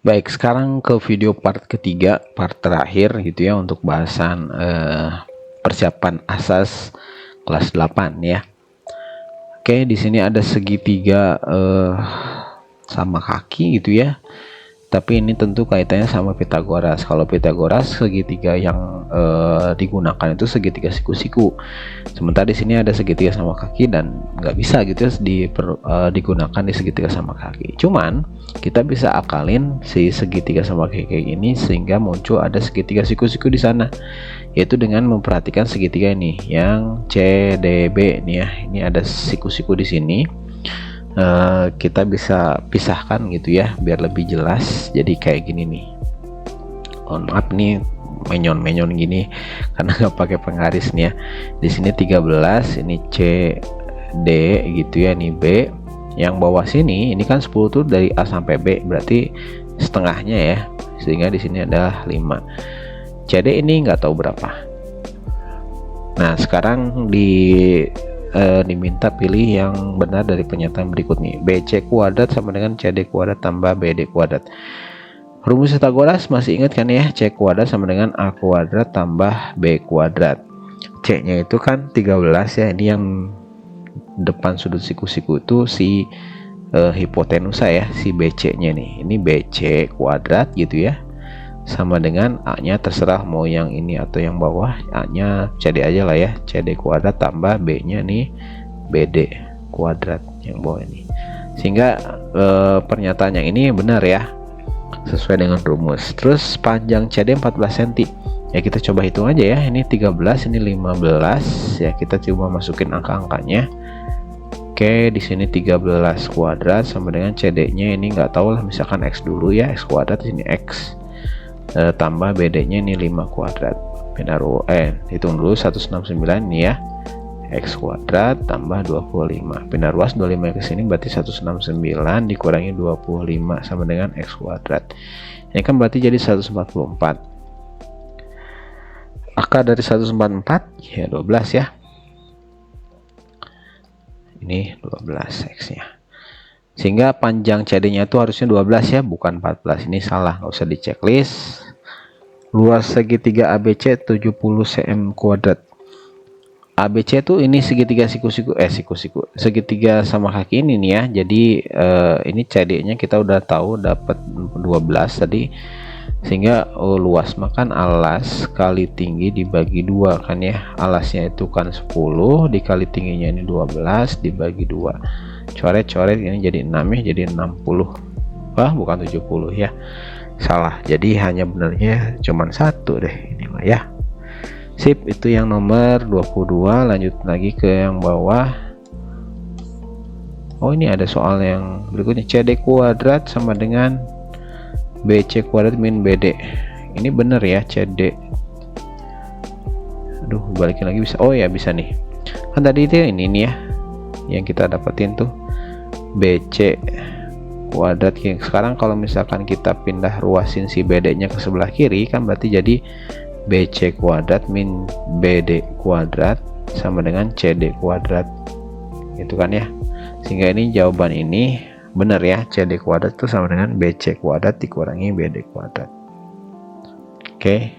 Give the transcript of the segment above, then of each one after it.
Baik, sekarang ke video part ketiga, part terakhir gitu ya, untuk bahasan persiapan asas kelas 8 ya. Oke, di sini ada segitiga sama kaki gitu ya. Tapi ini tentu kaitannya sama Pitagoras. Kalau Pitagoras, segitiga yang digunakan itu segitiga siku-siku. Sementara di sini ada segitiga sama kaki dan nggak bisa gitu ya digunakan di segitiga sama kaki. Cuman kita bisa akalin si segitiga sama kaki ini sehingga muncul ada segitiga siku-siku di sana, yaitu dengan memperhatikan segitiga ini yang CDB nih ya. Ini ada siku-siku di sini. Kita bisa pisahkan gitu ya biar lebih jelas. Jadi kayak gini nih. Maaf nih menyon gini karena nggak pakai penggaris nih ya. Di sini 13, ini C D gitu ya, ini B. Yang bawah sini ini kan 10 tuh dari A sampai B, berarti setengahnya ya. Sehingga di sini ada 5. CD ini nggak tahu berapa. Nah, sekarang diminta pilih yang benar dari pernyataan berikut nih. BC kuadrat sama dengan CD kuadrat tambah BD kuadrat. Rumus Pitagoras masih ingat kan ya? C kuadrat sama dengan A kuadrat tambah B kuadrat. C nya itu kan 13 ya. Ini yang depan sudut siku-siku itu si hipotenusa ya, si BC nya nih. Ini BC kuadrat gitu ya, sama dengan A nya terserah mau yang ini atau yang bawah. A nya CD aja lah ya, CD kuadrat tambah B nya nih BD kuadrat yang bawah ini. Sehingga pernyataan yang ini benar ya, sesuai dengan rumus. Terus panjang CD 14 cm ya, kita coba hitung aja ya. Ini 13, ini 15 ya, kita coba masukin angka-angkanya. Oke, di sini 13 kuadrat sama dengan CD nya ini nggak tahu lah, misalkan X dulu ya, X kuadrat, ini X tambah BD nya ini 5 kuadrat. Hitung dulu 169 ini ya, X kuadrat tambah 25, pindah ruas 25 ke sini berarti 169 dikurangi 25 sama dengan X kuadrat. Ini kan berarti jadi 144. Akar dari 144 ya 12 ya. Ini 12 X nya. Sehingga panjang CD nya itu harusnya 12 ya, bukan 14. Ini salah, nggak usah di checklist. Luas segitiga ABC 70 cm kuadrat. ABC itu ini segitiga siku-siku segitiga sama kaki ini nih ya. Jadi ini CD nya kita udah tahu dapat 12 tadi. Sehingga luas makan alas kali tinggi dibagi 2 kan ya. Alasnya itu kan 10 dikali tingginya ini 12 dibagi 2. Coret-coret ini jadi 6 ya, jadi 60. Wah, bukan 70 ya. Salah. Jadi hanya benarnya cuman satu deh ini mah ya. Sip, itu yang nomor 22. Lanjut lagi ke yang bawah. Oh, ini ada soal yang berikutnya. CD kuadrat sama dengan BC kuadrat min BD. Ini bener ya, CD. Aduh, balikin lagi bisa. Oh ya, bisa nih. Kan tadi itu ini nih ya, yang kita dapetin tuh BC kuadrat. Sekarang kalau misalkan kita pindah ruasin si BD nya ke sebelah kiri, kan berarti jadi BC kuadrat min BD kuadrat sama dengan CD kuadrat, gitu kan ya. Sehingga ini jawaban ini benar ya, CD kuadrat itu sama dengan BC kuadrat dikurangi BD kuadrat. Oke.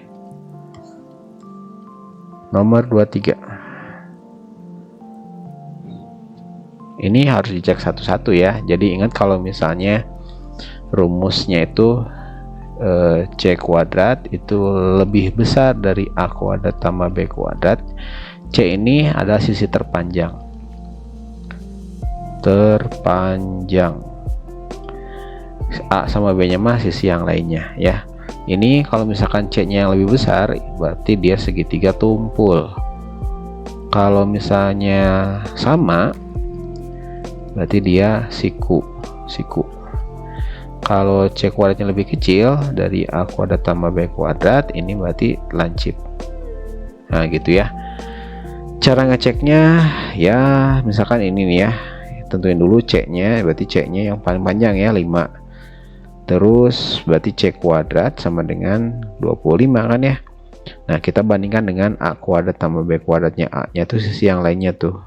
Nomor 23. Ini harus dicek satu-satu ya. Jadi ingat kalau misalnya rumusnya itu C kuadrat itu lebih besar dari A kuadrat tambah B kuadrat. C ini adalah sisi terpanjang. A sama B nya mah sisi yang lainnya ya. Ini kalau misalkan C nya yang lebih besar berarti dia segitiga tumpul. Kalau misalnya sama berarti dia siku. Kalau C kuadratnya lebih kecil dari A kuadrat tambah B kuadrat, ini berarti lancip. Nah gitu ya. Cara ngeceknya ya, misalkan ini nih ya, tentuin dulu C nya, berarti C nya yang paling panjang ya 5. Terus berarti C kuadrat sama dengan 25 kan ya. Nah, kita bandingkan dengan A kuadrat tambah B kuadratnya. A nya tuh sisi yang lainnya tuh,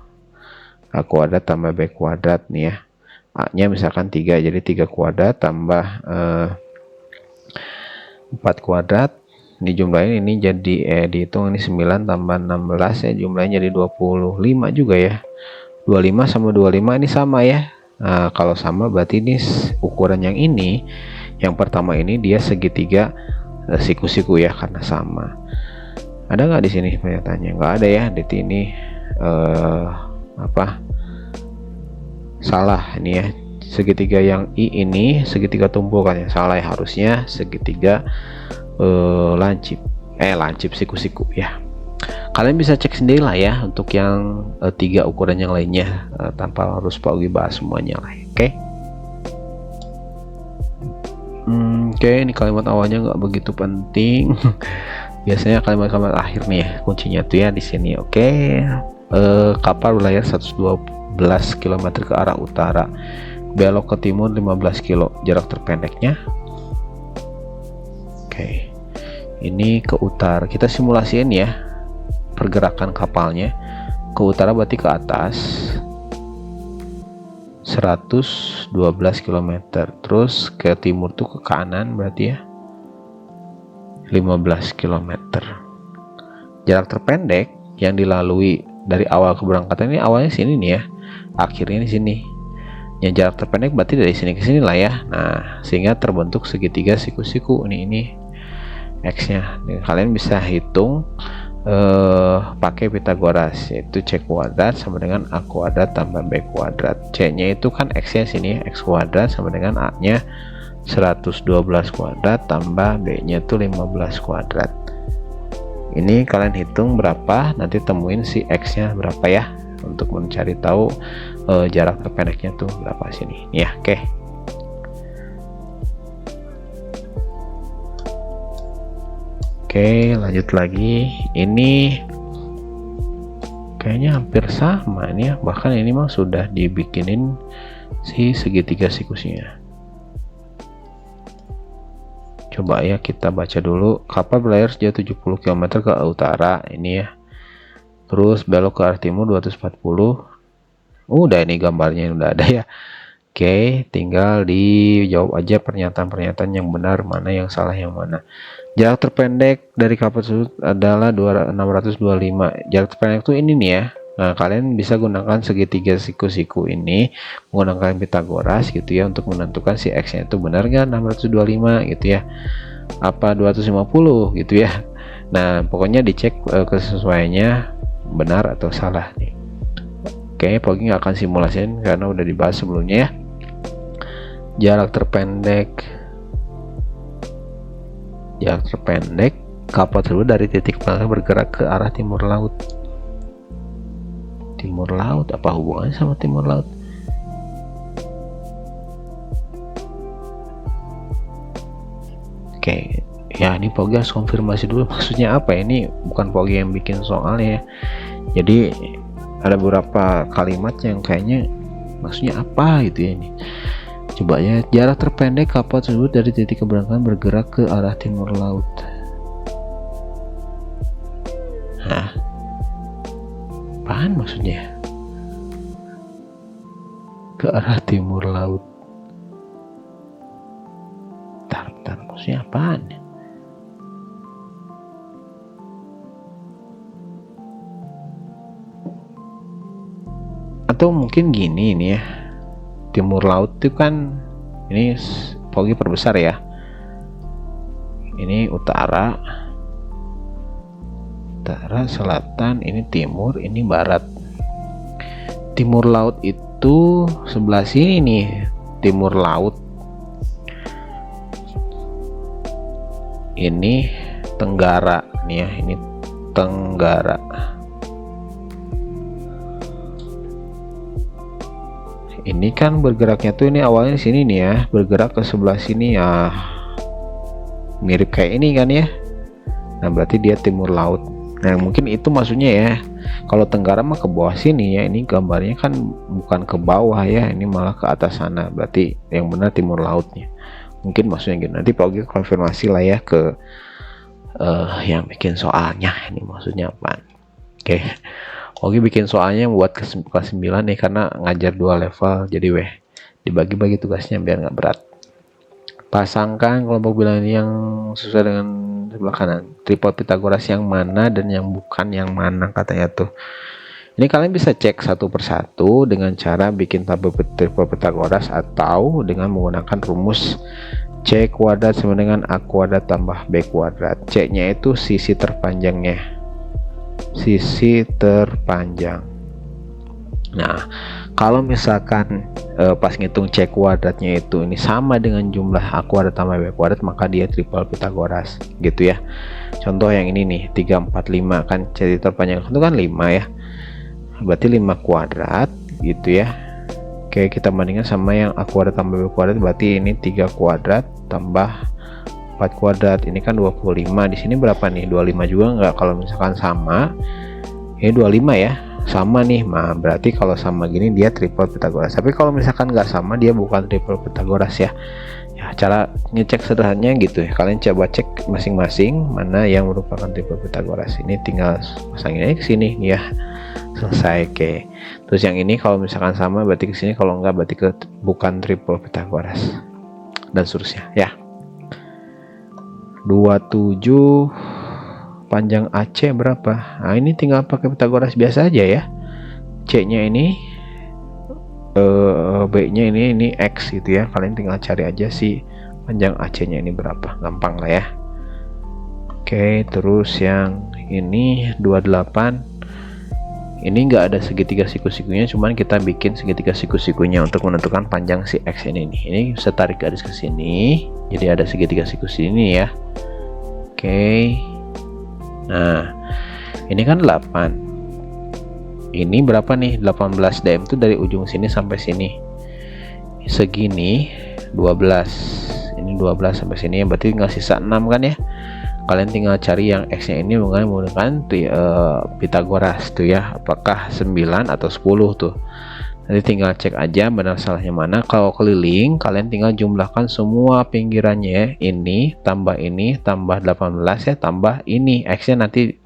A kuadrat tambah B kuadrat nih ya. A nya misalkan 3, jadi 3 kuadrat tambah 4 kuadrat. Dijumlahin ini jadi dihitung ini 9 tambah 16 ya, jumlahnya jadi 25 juga ya. 25 sama 25 ini sama ya. Nah, kalau sama berarti ini ukuran yang ini, yang pertama ini dia segitiga siku-siku ya, karena sama. Ada nggak di sini pernyataannya? Nggak ada ya. Di sini salah ini ya. Segitiga yang I ini segitiga tumpukan, yang salah ya, harusnya segitiga lancip siku-siku ya. Kalian bisa cek sendiri lah ya untuk yang 3 ukuran yang lainnya, tanpa harus Pak Ugi bahas semuanya lah. Oke, ini kalimat awalnya nggak begitu penting. Biasanya kalimat-kalimat akhir nih ya kuncinya tuh ya di sini. Kapal berlayar 112 km ke arah utara, belok ke timur 15 km, jarak terpendeknya. Ini ke utara, kita simulasiin ya pergerakan kapalnya. Ke utara berarti ke atas 112 km, terus ke timur tuh ke kanan berarti ya 15 km. Jarak terpendek yang dilalui dari awal keberangkatan ini, awalnya sini nih ya, akhirnya di sini. Yang jarak terpendek berarti dari sini ke sini lah ya. Nah, sehingga terbentuk segitiga siku-siku ini X-nya. Kalian bisa hitung pakai Pitagoras, yaitu C kuadrat sama dengan A kuadrat tambah B kuadrat. C-nya itu kan X-nya sini, X kuadrat sama dengan A-nya 112 kuadrat tambah B-nya itu 15 kuadrat. Ini kalian hitung berapa, nanti temuin si X-nya berapa ya, untuk mencari tahu jarak terpendeknya tuh berapa sini ya. Oke, lanjut lagi. Ini kayaknya hampir sama ini ya, bahkan ini mah sudah dibikinin si segitiga sikusnya. Coba ya kita baca dulu. Kapal berlayar sejauh 70 km ke utara ini ya, terus belok ke arah timur 240. Udah, ini gambarnya udah ada ya. Oke, tinggal dijawab aja pernyataan-pernyataan yang benar, mana yang salah yang mana. Jarak terpendek dari kapal tersebut adalah 625. Jarak terpendek itu ini nih ya. Nah, kalian bisa gunakan segitiga siku-siku ini menggunakan Pitagoras gitu ya, untuk menentukan si X-nya itu benar nggak 625 gitu ya, apa 250 gitu ya. Nah, pokoknya dicek kesesuaiannya benar atau salah nih. Oke, Pogi nggak akan simulasiin karena udah dibahas sebelumnya ya. Jarak terpendek kapal tersebut dari titik berangkat bergerak ke arah timur laut. Timur laut, apa hubungannya sama timur laut? Oke, ya ini Pogi harus konfirmasi dulu maksudnya apa. Ini bukan Pogi yang bikin soalnya ya. Jadi ada beberapa kalimat yang kayaknya maksudnya apa gitu ya ini. Coba ya, jarak terpendek kapal tersebut dari titik keberangkatan bergerak ke arah timur laut. Hah? Apaan maksudnya? Ke arah timur laut. Bentar, maksudnya apaan? Atau mungkin gini nih ya. Timur laut itu kan ini Pogi perbesar ya, ini utara, selatan, ini timur, ini barat. Timur laut itu sebelah sini nih, timur laut. Ini tenggara nih ya, ini tenggara. Ini kan bergeraknya tuh, ini awalnya di sini nih ya, bergerak ke sebelah sini ya, mirip kayak ini kan ya. Nah, berarti dia timur laut. Nah, mungkin itu maksudnya ya. Kalau tenggara mah ke bawah sini ya, ini gambarnya kan bukan ke bawah ya, ini malah ke atas sana. Berarti yang benar timur lautnya. Mungkin maksudnya gitu. Nanti Pak Ogi konfirmasi lah ya ke yang bikin soalnya, ini maksudnya apa. Oke. Ogi bikin soalnya buat kelas 9 nih, karena ngajar 2 level, jadi dibagi-bagi tugasnya biar nggak berat. Pasangkan kelompok bilangan yang sesuai dengan sebelah kanan. Triple Pitagoras yang mana dan yang bukan yang mana katanya tuh. Ini kalian bisa cek satu persatu dengan cara bikin tabel triple Pitagoras atau dengan menggunakan rumus C kuadrat sama dengan A kuadrat tambah B kuadrat. C nya itu sisi terpanjangnya, sisi terpanjang. Nah, kalau misalkan pas ngitung C kuadratnya itu ini sama dengan jumlah A kuadrat tambah B kuadrat, maka dia triple Pitagoras gitu ya. Contoh yang ini nih, 3, 4, 5 kan C terpanjang itu kan 5 ya, berarti 5 kuadrat gitu ya. Oke, kita bandingkan sama yang A kuadrat tambah B kuadrat, berarti ini 3 kuadrat tambah 4 kuadrat, ini kan 25. Di sini berapa nih? 25 juga enggak? Kalau misalkan sama, ini 25 ya, sama nih. Nah, berarti kalau sama gini dia triple Pitagoras. Tapi kalau misalkan nggak sama, dia bukan triple Pitagoras ya. Ya, cara ngecek sederhananya gitu ya. Kalian coba cek masing-masing mana yang merupakan triple Pitagoras. Ini tinggal pasangin aja ke sini ya. Selesai. Oke. Terus yang ini kalau misalkan sama berarti ke sini, kalau nggak berarti bukan triple Pitagoras. Dan seterusnya ya. 27 panjang AC berapa? Nah, ini tinggal pakai Pitagoras biasa aja ya. C nya ini B nya ini X gitu ya. Kalian tinggal cari aja sih panjang AC nya ini berapa, gampang lah ya. Oke, terus yang ini 28, ini enggak ada segitiga siku-sikunya, cuman kita bikin segitiga siku-sikunya untuk menentukan panjang si X ini nih. Ini bisa tarik garis ke sini, jadi ada segitiga siku sini ya. Oke. Nah, ini kan 8. Ini berapa nih? 18 dm itu dari ujung sini sampai sini. Segini 12. Ini 12 sampai sini, berarti tinggal sisa 6 kan ya. Kalian tinggal cari yang X-nya ini menggunakan Pitagoras tuh ya. Apakah 9 atau 10 tuh. Nanti tinggal cek aja benar salahnya mana. Kalau keliling, kalian tinggal jumlahkan semua pinggirannya. Ini tambah 18 ya, tambah ini. X-nya nanti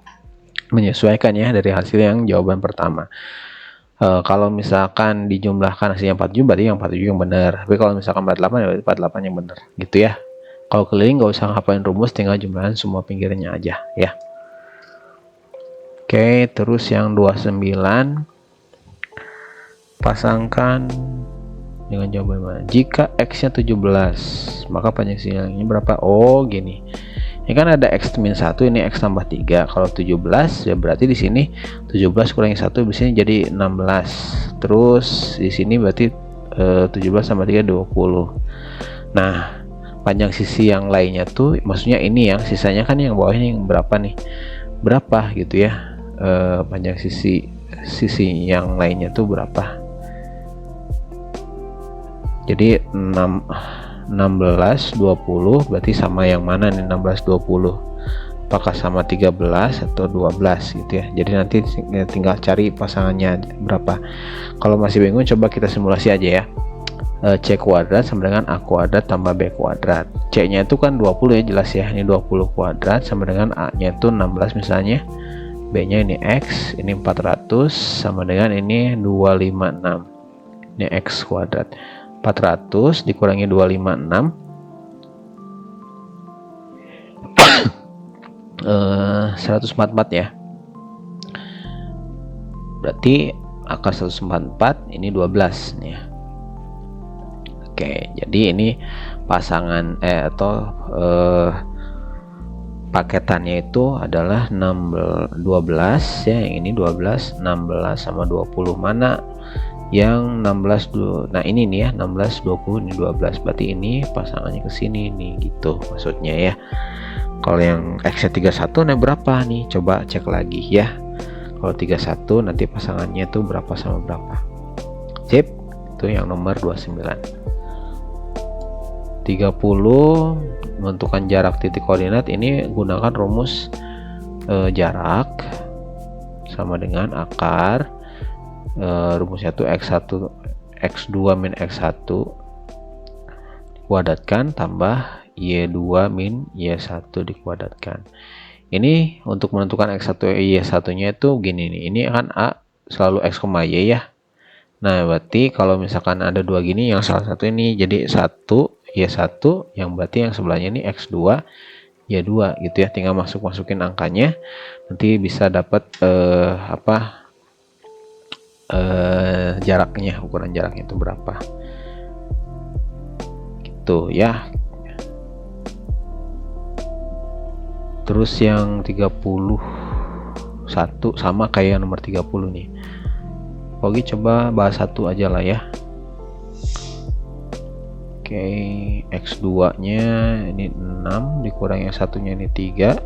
menyesuaikan ya dari hasil yang jawaban pertama. Kalau misalkan dijumlahkan hasilnya 47, berarti yang 47 yang benar. Tapi kalau misalkan 48 ya berarti 48 yang benar gitu ya. Kalau keliling nggak usah ngapalin rumus, tinggal jumlahin semua pinggirannya aja ya. Oke, terus yang 29, pasangkan dengan jawaban mana. Jika X nya 17, maka panjang sinyalnya berapa? Oh gini, ini kan ada X min 1, ini X tambah 3. Kalau 17 ya berarti di sini 17 kurangi 1 biasanya jadi 16. Terus di sini berarti 17 tambah 3 20. Nah, panjang sisi yang lainnya tuh, maksudnya ini yang sisanya kan yang bawahnya yang berapa nih? Berapa gitu ya? Panjang sisi yang lainnya tuh berapa? Jadi 16 20 berarti sama yang mana nih? 16 20. Apakah sama 13 atau 12 gitu ya. Jadi nanti tinggal cari pasangannya berapa. Kalau masih bingung, coba kita simulasi aja ya. C kuadrat sama dengan A kuadrat tambah B kuadrat. C nya itu kan 20 ya, jelas ya. Ini 20 kuadrat sama dengan A nya itu 16 misalnya. B nya ini X, ini 400 sama dengan ini 256. Ini X kuadrat. 400 dikurangi 256 144 ya. Berarti akar 144 ini 12 nih ya. Oke, jadi ini pasangan paketannya itu adalah 12 ya, yang ini 12, 16 sama 20. Mana yang 16 dulu? Nah, ini nih ya, 16 20 ini 12. Berarti ini pasangannya ke sini nih gitu maksudnya ya. Kalau yang X-nya 31 nah berapa nih? Coba cek lagi ya. Kalau 31 nanti pasangannya itu berapa sama berapa. Sip, itu yang nomor 29. 30 menentukan jarak titik koordinat, ini gunakan rumus jarak sama dengan akar rumusnya itu X1 X2 min X1 dikuadratkan tambah Y2 min Y1 dikuadratkan. Ini untuk menentukan X1 Y1 nya itu gini nih, ini kan A selalu X, Y ya. Nah berarti kalau misalkan ada dua gini, yang salah satu ini jadi 1 Y1 yang berarti yang sebelahnya ini X2 Y2 gitu ya. Tinggal masukin angkanya, nanti bisa dapat jaraknya, ukuran jaraknya itu berapa gitu ya. Terus yang 31 sama kayak nomor 30 nih. Oke, coba bahas satu aja lah ya. Oke, X2 nya ini 6 dikurang yang satunya ini 3,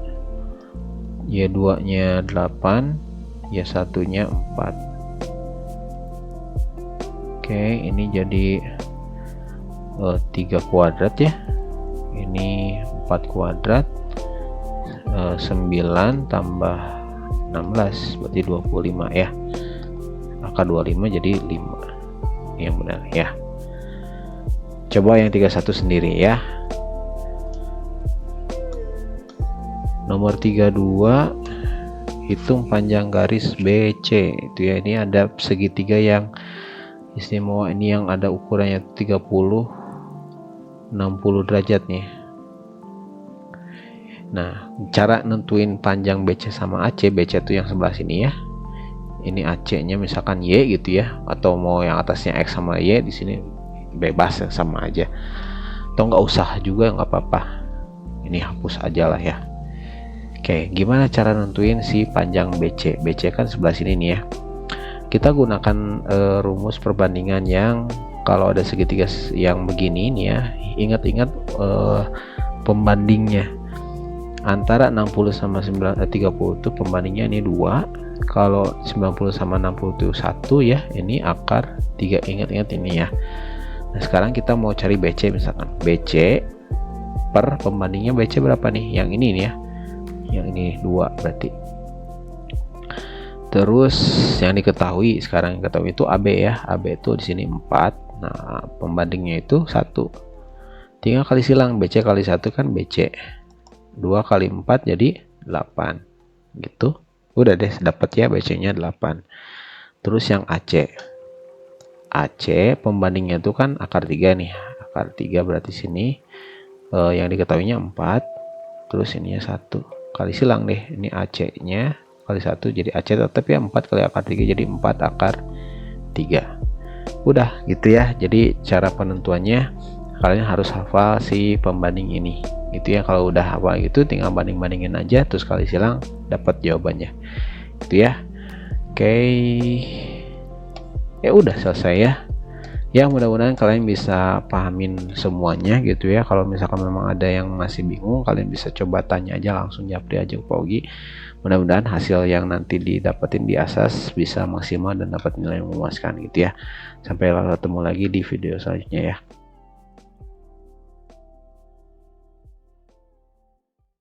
Y2 nya 8, Y1 nya 4. Oke, ini jadi 3 kuadrat ya, ini 4 kuadrat, 9 tambah 16 berarti 25 ya. Angka 25 jadi 5 yang benar ya. Coba yang 31 sendiri ya. Nomor 32, hitung panjang garis BC itu ya. Ini ada segitiga yang istimewa, ini yang ada ukurannya 30 60 derajat nih. Nah, cara nentuin panjang BC sama AC, BC itu yang sebelah sini ya. Ini AC nya misalkan Y gitu ya, atau mau yang atasnya X sama Y, di sini bebas ya, sama aja, atau nggak usah juga nggak apa-apa, ini hapus aja lah ya. Oke, gimana cara nentuin si panjang BC? BC kan sebelah sini nih ya. Kita gunakan rumus perbandingan yang kalau ada segitiga yang begini nih ya, ingat-ingat pembandingnya antara 60 sama 30 itu pembandingnya ini 2. Kalau 90 sama 60 itu 1 ya, ini akar 3, ingat-ingat ini ya. Nah, sekarang kita mau cari BC, misalkan BC per pembandingnya BC berapa nih? Yang ini nih ya. Yang ini 2 berarti. Terus yang diketahui, sekarang yang ketahui itu AB ya. AB itu di sini 4. Nah, pembandingnya itu 1. Tinggal kali silang, BC kali 1 kan BC. 2 kali 4 jadi 8. Gitu. Udah deh, dapat ya BC-nya 8. Terus yang AC. AC pembandingnya itu kan akar 3 nih. Akar 3 berarti sini yang diketahuinya 4. Terus ininya 1. Kali silang deh. Ini AC-nya kali 1 jadi AC tetap ya, 4 kali akar 3 jadi 4 akar 3. Udah gitu ya. Jadi cara penentuannya kalian harus hafal si pembanding ini. Gitu ya. Kalau udah hafal gitu tinggal banding-bandingin aja terus kali silang dapat jawabannya. Gitu ya. Oke. Ya udah selesai ya. Ya mudah-mudahan kalian bisa pahamin semuanya gitu ya. Kalau misalkan memang ada yang masih bingung, kalian bisa coba tanya aja, langsung japri aja ke Pak Ugi. Mudah-mudahan hasil yang nanti didapetin di asas bisa maksimal dan dapat nilai yang memuaskan gitu ya. Sampai ketemu lagi di video selanjutnya ya.